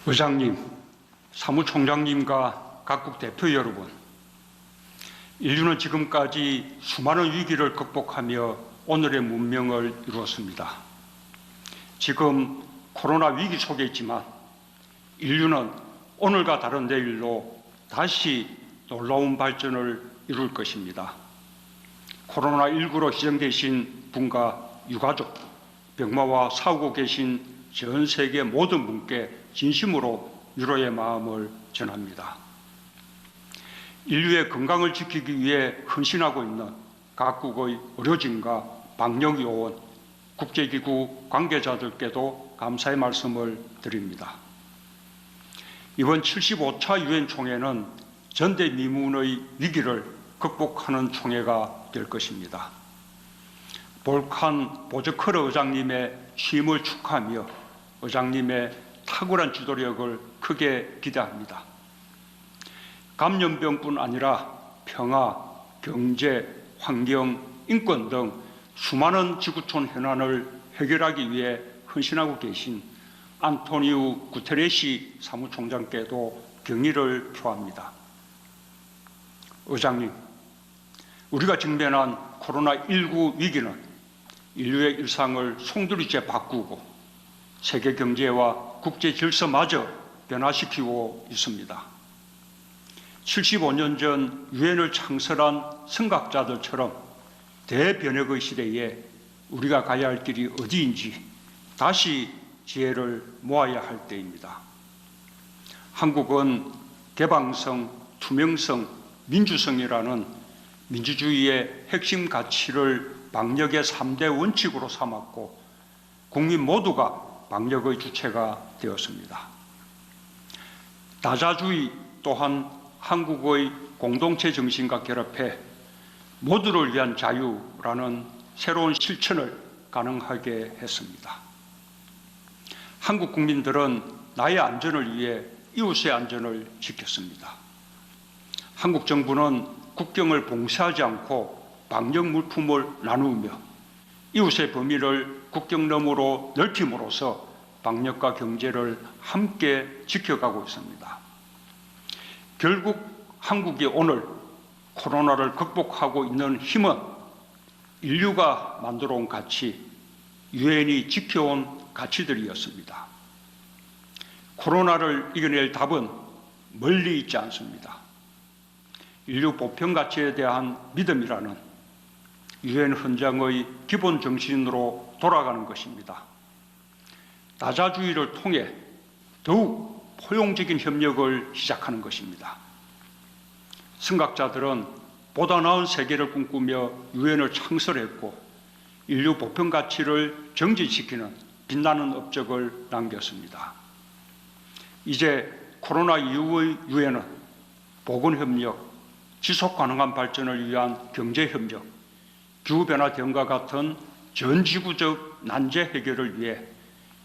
의장님, 사무총장님과 각국 대표 여러분, 인류는 지금까지 수많은 위기를 극복하며 오늘의 문명을 이루었습니다. 지금 코로나 위기 속에 있지만 인류는 오늘과 다른 내일로 다시 놀라운 발전을 이룰 것입니다. 코로나19로 희생되신 분과 유가족, 병마와 싸우고 계신 전 세계 모든 분께 진심으로 위로의 마음을 전합니다. 인류의 건강을 지키기 위해 헌신하고 있는 각국의 의료진과 방역요원, 국제기구 관계자들께도 감사의 말씀을 드립니다. 이번 75차 유엔 총회는 전대미문의 위기를 극복하는 총회가 될 것입니다. 볼칸 보즈커르 의장님의 취임을 축하하며 의장님의 탁월한 지도력을 크게 기대합니다. 감염병뿐 아니라 평화, 경제, 환경, 인권 등 수많은 지구촌 현안을 해결하기 위해 헌신하고 계신 안토니우 구테레시 사무총장께도 경의를 표합니다. 의장님, 우리가 직면한 코로나19 위기는 인류의 일상을 송두리째 바꾸고 세계 경제와 국제 질서마저 변화시키고 있습니다. 75년 전 유엔을 창설한 선각자들처럼 대변혁의 시대에 우리가 가야 할 길이 어디인지 다시 지혜를 모아야 할 때입니다. 한국은 개방성, 투명성, 민주성이라는 민주주의의 핵심 가치를 방역의 3대 원칙으로 삼았고 국민 모두가 방역의 주체가 되었습니다. 다자주의 또한 한국의 공동체 정신과 결합해 모두를 위한 자유라는 새로운 실천을 가능하게 했습니다. 한국 국민들은 나의 안전을 위해 이웃의 안전을 지켰습니다. 한국 정부는 국경을 봉쇄하지 않고 방역 물품을 나누며 이웃의 범위를 국경 너머로 넓힘으로써 방역과 경제를 함께 지켜가고 있습니다. 결국 한국이 오늘 코로나를 극복하고 있는 힘은 인류가 만들어 온 가치, 유엔이 지켜온 가치들이었습니다. 코로나를 이겨낼 답은 멀리 있지 않습니다. 인류 보편 가치에 대한 믿음이라는 유엔 헌장의 기본 정신으로 돌아가는 것입니다. 다자주의를 통해 더욱 포용적인 협력을 시작하는 것입니다. 선각자들은 보다 나은 세계를 꿈꾸며 유엔을 창설했고 인류 보편 가치를 정진시키는 빛나는 업적을 남겼습니다. 이제 코로나 이후의 유엔은 보건협력, 지속가능한 발전을 위한 경제협력, 기후변화 대응과 같은 전지구적 난제 해결을 위해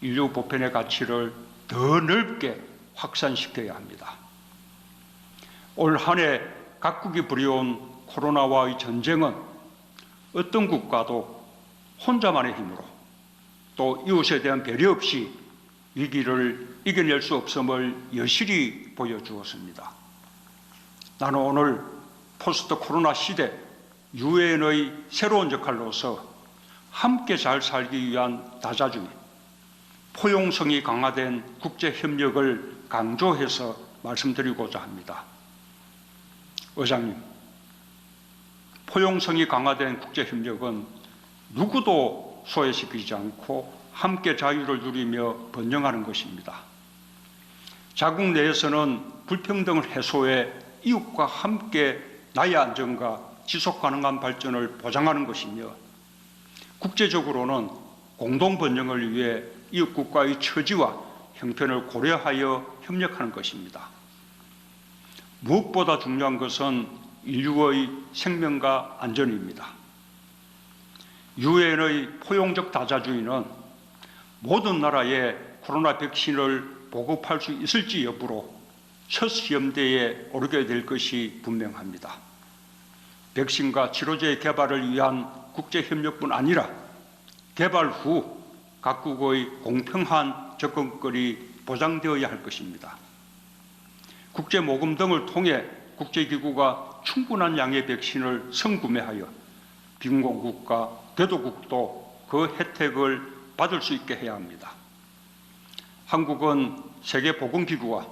인류 보편의 가치를 더 넓게 확산시켜야 합니다. 올 한 해 각국이 벌여온 코로나와의 전쟁은 어떤 국가도 혼자만의 힘으로 또 이웃에 대한 배려 없이 위기를 이겨낼 수 없음을 여실히 보여주었습니다. 나는 오늘 포스트 코로나 시대 유엔의 새로운 역할로서 함께 잘 살기 위한 다자주의, 포용성이 강화된 국제협력을 강조해서 말씀드리고자 합니다. 의장님, 포용성이 강화된 국제협력은 누구도 소외시키지 않고 함께 자유를 누리며 번영하는 것입니다. 자국 내에서는 불평등을 해소해 이웃과 함께 나의 안전과 지속가능한 발전을 보장하는 것이며 국제적으로는 공동번영을 위해 이웃 국가의 처지와 형편을 고려하여 협력하는 것입니다. 무엇보다 중요한 것은 인류의 생명과 안전입니다. 유엔의 포용적 다자주의는 모든 나라에 코로나 백신을 보급할 수 있을지 여부로 첫 시험대에 오르게 될 것이 분명합니다. 백신과 치료제 개발을 위한 국제협력뿐 아니라 개발 후 각국의 공평한 접근권이 보장되어야 할 것입니다. 국제 모금 등을 통해 국제기구가 충분한 양의 백신을 선구매하여 빈곤국가, 개도국도 그 혜택을 받을 수 있게 해야 합니다. 한국은 세계보건기구와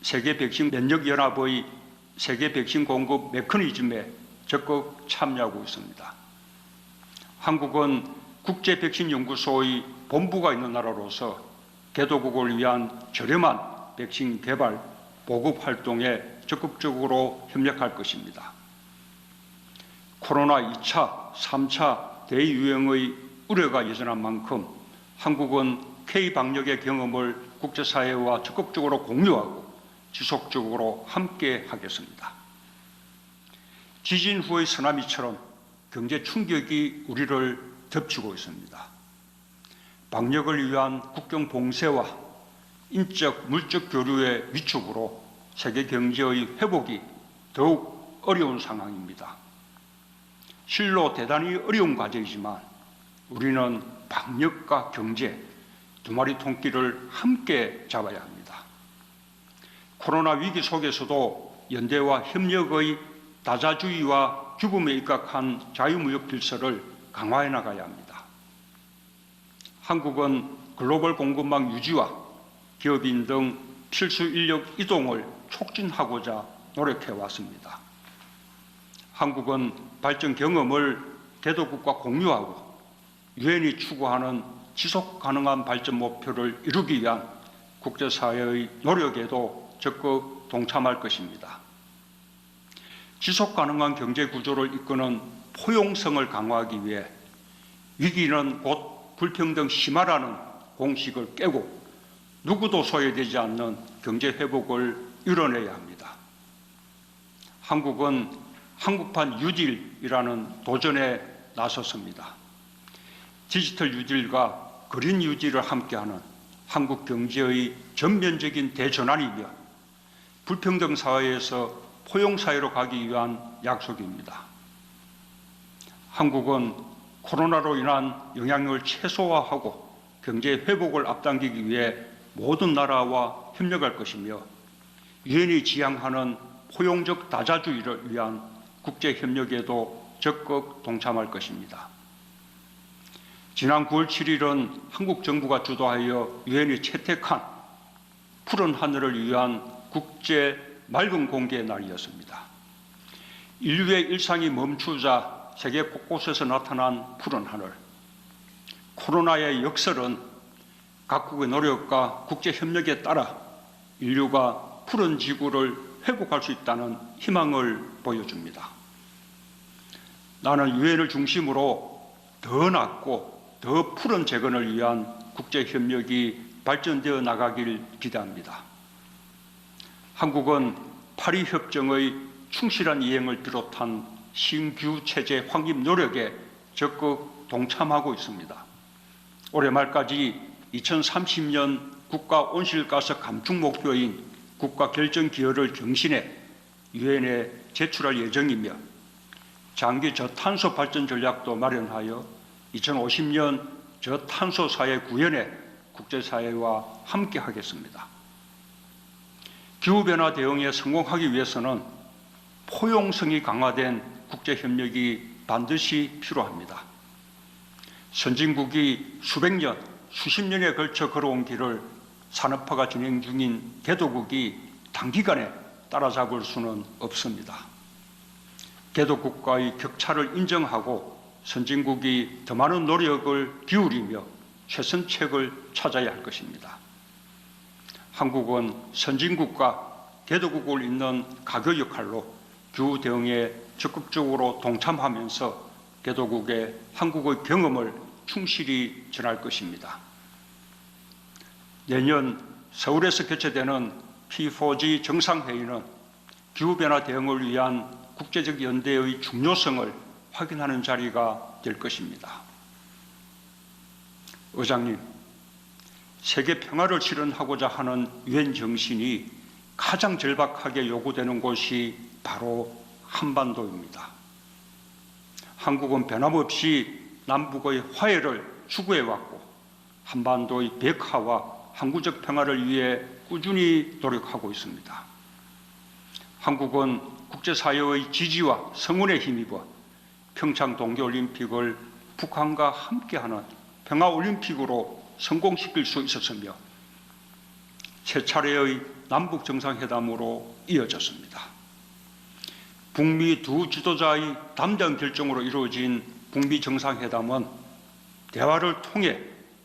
세계백신면역연합의 세계 백신 공급 메커니즘에 적극 참여하고 있습니다. 한국은 국제백신연구소의 본부가 있는 나라로서 개도국을 위한 저렴한 백신 개발, 보급 활동에 적극적으로 협력할 것입니다. 코로나 2차, 3차 대유행의 우려가 여전한 만큼 한국은 K-방역의 경험을 국제사회와 적극적으로 공유하고 지속적으로 함께 하겠습니다. 지진 후의 쓰나미처럼 경제 충격이 우리를 덮치고 있습니다. 방역을 위한 국경 봉쇄와 인적, 물적 교류의 위축으로 세계 경제의 회복이 더욱 어려운 상황입니다. 실로 대단히 어려운 과제이지만 우리는 방역과 경제 두 마리 토끼를 함께 잡아야 합니다. 코로나 위기 속에서도 연대와 협력의 다자주의와 규범에 입각한 자유무역 질서를 강화해 나가야 합니다. 한국은 글로벌 공급망 유지와 기업인 등 필수 인력 이동을 촉진하고자 노력해 왔습니다. 한국은 발전 경험을 개도국과 공유하고 유엔이 추구하는 지속 가능한 발전 목표를 이루기 위한 국제사회의 노력에도 적극 동참할 것입니다. 지속 가능한 경제 구조를 이끄는 포용성을 강화하기 위해 위기는 곧 불평등 심화라는 공식을 깨고 누구도 소외되지 않는 경제 회복을 이뤄내야 합니다. 한국은 한국판 뉴딜이라는 도전에 나섰습니다. 디지털 뉴딜과 그린 뉴딜을 함께하는 한국 경제의 전면적인 대전환이며 불평등 사회에서 포용 사회로 가기 위한 약속입니다. 한국은 코로나로 인한 영향을 최소화하고 경제 회복을 앞당기기 위해 모든 나라와 협력할 것이며 유엔이 지향하는 포용적 다자주의를 위한 국제 협력에도 적극 동참할 것입니다. 지난 9월 7일은 한국 정부가 주도하여 유엔이 채택한 푸른 하늘을 위한 국제 맑은 공기의 날이었습니다. 인류의 일상이 멈추자 세계 곳곳에서 나타난 푸른 하늘. 코로나의 역설은 각국의 노력과 국제 협력에 따라 인류가 푸른 지구를 회복할 수 있다는 희망을 보여줍니다. 나는 유엔을 중심으로 더 낮고 더 푸른 재건을 위한 국제 협력이 발전되어 나가길 기대합니다. 한국은 파리 협정의 충실한 이행을 비롯한 신규 체제 확립 노력에 적극 동참하고 있습니다. 올해 말까지 2030년 국가 온실가스 감축 목표인 국가 결정 기여를 경신해 유엔에 제출할 예정이며 장기 저탄소 발전 전략도 마련하여 2050년 저탄소 사회 구현에 국제사회와 함께 하겠습니다. 기후변화 대응에 성공하기 위해서는 포용성이 강화된 국제협력이 반드시 필요합니다. 선진국이 수백 년, 수십 년에 걸쳐 걸어온 길을 산업화가 진행 중인 개도국이 단기간에 따라잡을 수는 없습니다. 개도국과의 격차를 인정하고 선진국이 더 많은 노력을 기울이며 최선책을 찾아야 할 것입니다. 한국은 선진국과 개도국을 잇는 가교 역할로 기후 대응에 적극적으로 동참하면서 개도국에 한국의 경험을 충실히 전할 것입니다. 내년 서울에서 개최되는 P4G 정상회의는 기후변화 대응을 위한 국제적 연대의 중요성을 확인하는 자리가 될 것입니다. 의장님, 세계 평화를 실현하고자 하는 유엔 정신이 가장 절박하게 요구되는 곳이 바로 한반도입니다. 한국은 변함없이 남북의 화해를 추구해왔고 한반도의 벽화와 항구적 평화를 위해 꾸준히 노력하고 있습니다. 한국은 국제사회의 지지와 성원에 힘입어 평창 동계올림픽을 북한과 함께하는 평화올림픽으로 성공시킬 수 있었으며 세 차례의 남북 정상회담으로 이어졌습니다. 북미 두 지도자의 담대한 결정으로 이루어진 북미 정상회담은 대화를 통해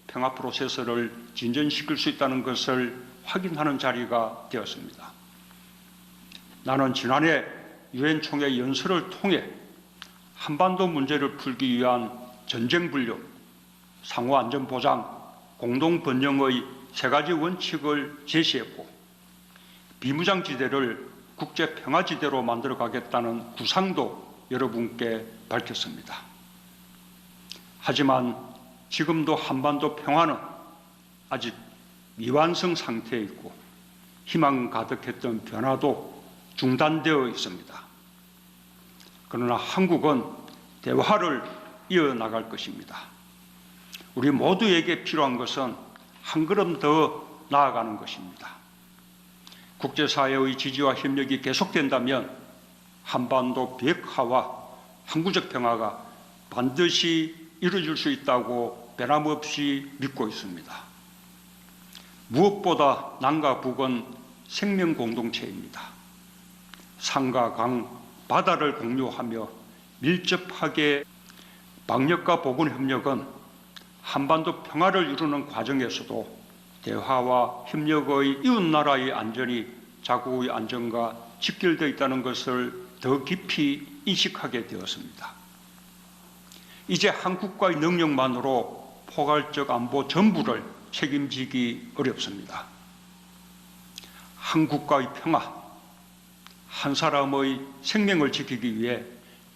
평화 프로세스를 진전시킬 수 있다는 것을 확인하는 자리가 되었습니다. 나는 지난해 유엔 총회 연설을 통해 한반도 문제를 풀기 위한 전쟁 불력, 상호 안전 보장, 공동 번영의 세 가지 원칙을 제시했고 비무장지대를 국제평화지대로 만들어가겠다는 구상도 여러분께 밝혔습니다. 하지만 지금도 한반도 평화는 아직 미완성 상태에 있고 희망 가득했던 변화도 중단되어 있습니다. 그러나 한국은 대화를 이어나갈 것입니다. 우리 모두에게 필요한 것은 한 걸음 더 나아가는 것입니다. 국제사회의 지지와 협력이 계속된다면 한반도 비핵화와 항구적 평화가 반드시 이루어질 수 있다고 변함없이 믿고 있습니다. 무엇보다 남과 북은 생명 공동체입니다. 산과 강, 바다를 공유하며 밀접하게 방역과 보건 협력은 한반도 평화를 이루는 과정에서도 대화와 협력의 이웃나라의 안전이 자국의 안전과 직결되어 있다는 것을 더 깊이 인식하게 되었습니다. 이제 한국과의 능력만으로 포괄적 안보 전부를 책임지기 어렵습니다. 한국과의 평화, 한 사람의 생명을 지키기 위해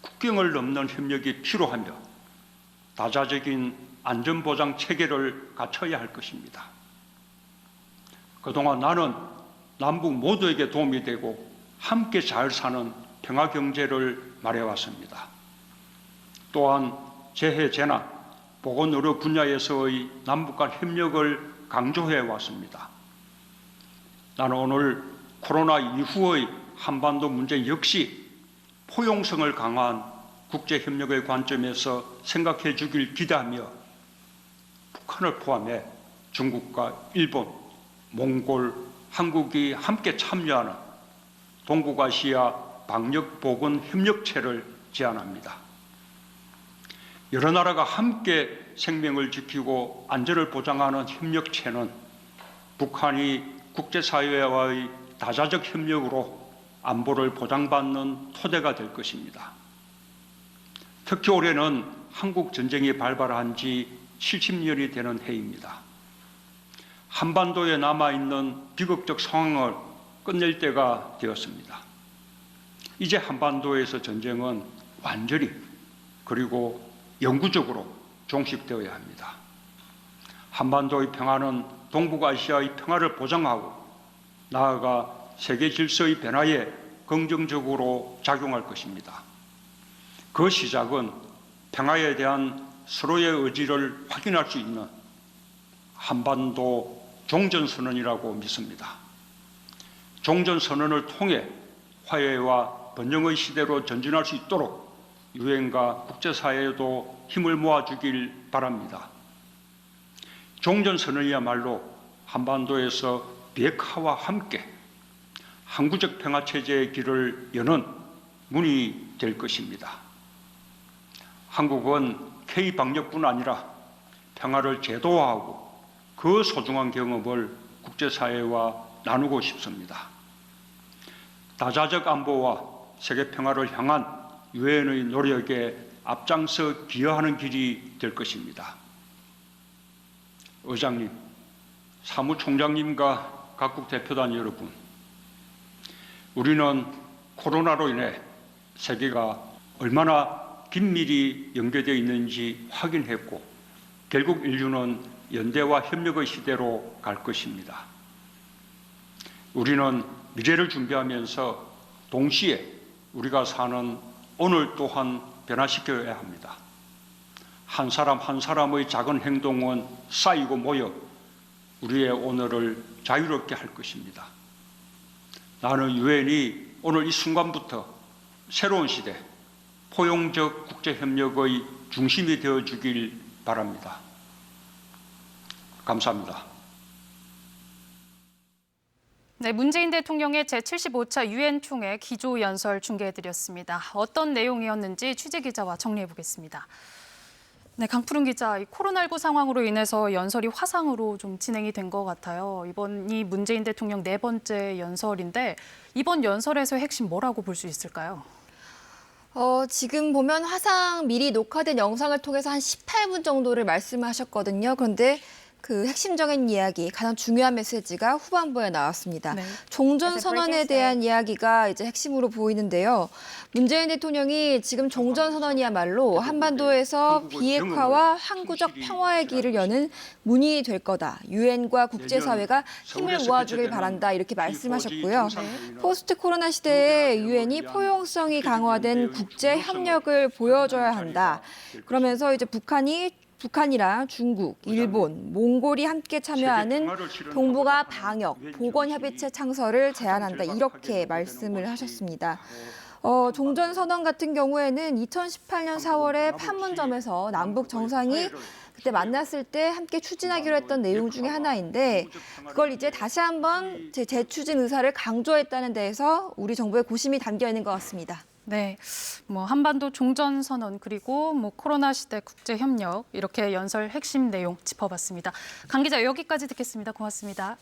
국경을 넘는 협력이 필요하며 다자적인 안전보장 체계를 갖춰야 할 것입니다. 그동안 나는 남북 모두에게 도움이 되고 함께 잘 사는 평화경제를 말해왔습니다. 또한 재해, 재난, 보건의료 분야에서의 남북 간 협력을 강조해왔습니다. 나는 오늘 코로나 이후의 한반도 문제 역시 포용성을 강화한 국제협력의 관점에서 생각해 주길 기대하며 북한을 포함해 중국과 일본, 몽골, 한국이 함께 참여하는 동북아시아 방역보건협력체를 제안합니다. 여러 나라가 함께 생명을 지키고 안전을 보장하는 협력체는 북한이 국제사회와의 다자적 협력으로 안보를 보장받는 토대가 될 것입니다. 특히 올해는 한국 전쟁이 발발한 지 70년이 되는 해입니다. 한반도에 남아있는 비극적 상황을 끝낼 때가 되었습니다. 이제 한반도에서 전쟁은 완전히 그리고 영구적으로 종식되어야 합니다. 한반도의 평화는 동북아시아의 평화를 보장하고 나아가 세계 질서의 변화에 긍정적으로 작용할 것입니다. 그 시작은 평화에 대한 서로의 의지를 확인할 수 있는 한반도 종전선언이라고 믿습니다. 종전선언을 통해 화해와 번영의 시대로 전진할 수 있도록 유엔과 국제사회에도 힘을 모아주길 바랍니다. 종전선언이야말로 한반도에서 비핵화와 함께 항구적 평화체제의 길을 여는 문이 될 것입니다. 한국은 K-방역뿐 아니라 평화를 제도화하고 그 소중한 경험을 국제사회와 나누고 싶습니다. 다자적 안보와 세계 평화를 향한 유엔의 노력에 앞장서 기여하는 길이 될 것입니다. 의장님, 사무총장님과 각국 대표단 여러분, 우리는 코로나로 인해 세계가 얼마나 긴밀히 연계되어 있는지 확인했고 결국 인류는 연대와 협력의 시대로 갈 것입니다. 우리는 미래를 준비하면서 동시에 우리가 사는 오늘 또한 변화시켜야 합니다. 한 사람 한 사람의 작은 행동은 쌓이고 모여 우리의 오늘을 자유롭게 할 것입니다. 나는 유엔이 오늘 이 순간부터 새로운 시대, 포용적 국제협력의 중심이 되어주길 바랍니다. 감사합니다. 네, 문재인 대통령의 제75차 유엔 총회 기조연설 중계해드렸습니다. 어떤 내용이었는지 취재기자와 정리해보겠습니다. 네, 강푸른 기자, 이 코로나19 상황으로 인해서 연설이 화상으로 좀 진행이 된 것 같아요. 이번이 문재인 대통령 4번째 연설인데 이번 연설에서의 핵심 뭐라고 볼 수 있을까요? 지금 보면 화상 미리 녹화된 영상을 통해서 한 18분 정도를 말씀하셨거든요. 그런데 그 핵심적인 이야기, 가장 중요한 메시지가 후반부에 나왔습니다. 네. 종전선언에 대한 이야기가 이제 핵심으로 보이는데요. 문재인 대통령이 지금 종전선언이야말로 한반도에서 비핵화와 항구적 평화의 길을 여는 문이 될 거다. 유엔과 국제사회가 힘을 모아주길 바란다. 이렇게 말씀하셨고요. 포스트 코로나 시대에 유엔이 포용성이 강화된 국제 협력을 보여줘야 한다. 그러면서 이제 북한이랑 중국, 일본, 몽골이 함께 참여하는 동북아 방역, 보건협의체 창설을 제안한다. 이렇게 말씀을 하셨습니다. 종전선언 같은 경우에는 2018년 4월에 판문점에서 남북 정상이 그때 만났을 때 함께 추진하기로 했던 내용 중에 하나인데 그걸 이제 다시 한번 재추진 의사를 강조했다는 데에서 우리 정부의 고심이 담겨 있는 것 같습니다. 네, 한반도 종전선언 그리고 코로나 시대 국제협력 이렇게 연설 핵심 내용 짚어봤습니다. 강 기자 여기까지 듣겠습니다. 고맙습니다.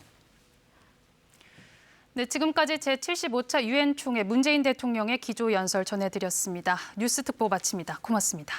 네, 지금까지 제75차 유엔 총회 문재인 대통령의 기조 연설 전해드렸습니다. 뉴스 특보 마칩니다. 고맙습니다.